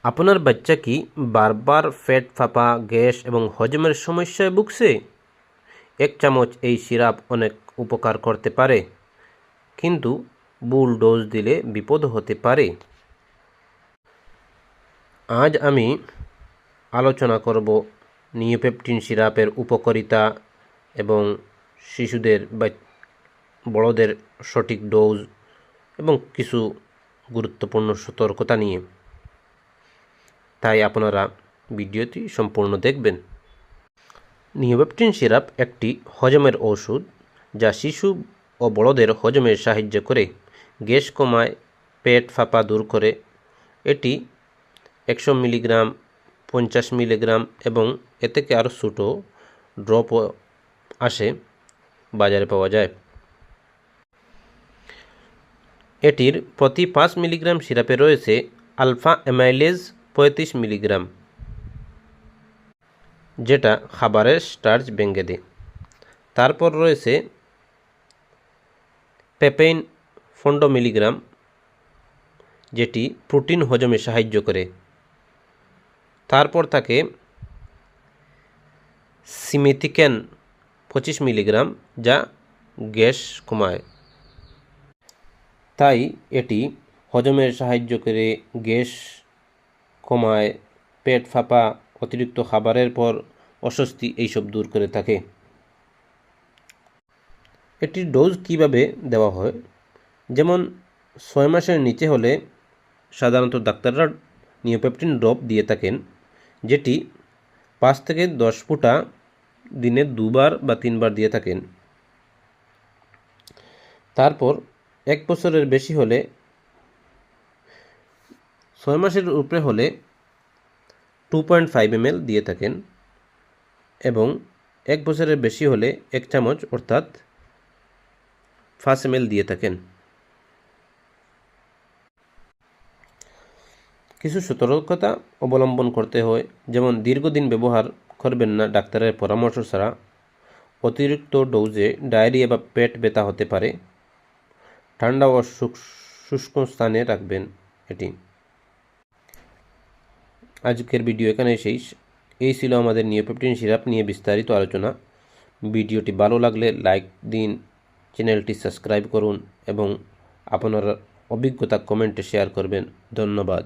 আপনার বাচ্চা কি বারবার পেট ফাঁপা, গ্যাস এবং হজমের সমস্যায় ভুগছে? 1 চামচ এই সিরাপ অনেক উপকার করতে পারে, কিন্তু ভুল ডোজ দিলে বিপদ হতে পারে। আজ আমি আলোচনা করব নিওপেপটিন সিরাপের উপকারিতা এবং শিশুদের বা বড়দের সঠিক ডোজ এবং কিছু গুরুত্বপূর্ণ সতর্কতা নিয়ে। তাই আপনারা ভিডিওটি সম্পূর্ণ দেখবেন। নিওপেপটিন সিরাপ একটি হজমের ওষুধ যা শিশু ও বড়দের হজমে সাহায্য করে, গ্যাস কমায়, পেট ফাঁপা দূর করে। এটি 100 মিলিগ্রাম, 50 মিলিগ্রাম এবং এ থেকে আরও ছোটো ড্রপও আসে, বাজারে পাওয়া যায়। এটির প্রতি 5 মিলিগ্রাম সিরাপে রয়েছে আলফা অ্যামাইলেজ 35 মিলিগ্রাম, যেটা খাবারের স্টার্চ ভেঙে দেয়। তারপর রয়েছে পেপেইন 15 মিলিগ্রাম, যেটি প্রোটিন হজমে সাহায্য করে। তারপর থাকে সিমেথিকেন 25 মিলিগ্রাম, যা গ্যাস কমায়। তাই এটি হজমের সাহায্য করে, গ্যাস কমায়, পেট ফাঁপা, অতিরিক্ত খাবারের পর অস্বস্তি এইসব দূর করে থাকে। এটির ডোজ কিভাবে দেওয়া হয়? যেমন 6 মাসের নিচে হলে সাধারণত ডাক্তাররা নিওপেপটিন ড্রপ দিয়ে থাকেন, যেটি 5 থেকে 10 ফোঁটা দিনে 2 বার বা 3 বার দিয়ে থাকেন। তারপর 1 বছরের বেশি হলে, 6 মাসের উপরে হলে 2.5 ml দিয়ে থাকেন, এবং 1 বছরের বেশি হলে 1 চামচ অর্থাৎ 5 ml দিয়ে থাকেন। কিছু সতর্কতা অবলম্বন করতে হয়, যেমন দীর্ঘদিন ব্যবহার করবেন না ডাক্তারের পরামর্শ ছাড়া। অতিরিক্ত ডোজে ডায়রিয়া বা পেট ব্যথা হতে পারে। ঠান্ডা ও শুষ্ক স্থানে রাখবেন এটি। আজকের ভিডিও এখানে শেষ। এই ছিল আমাদের নিওপেপটিন সিরাপ নিয়ে বিস্তারিত আলোচনা। ভিডিওটি ভালো লাগলে লাইক দিন, চ্যানেলটি সাবস্ক্রাইব করুন এবং আপনার অভিজ্ঞতা কমেন্টে শেয়ার করবেন। ধন্যবাদ।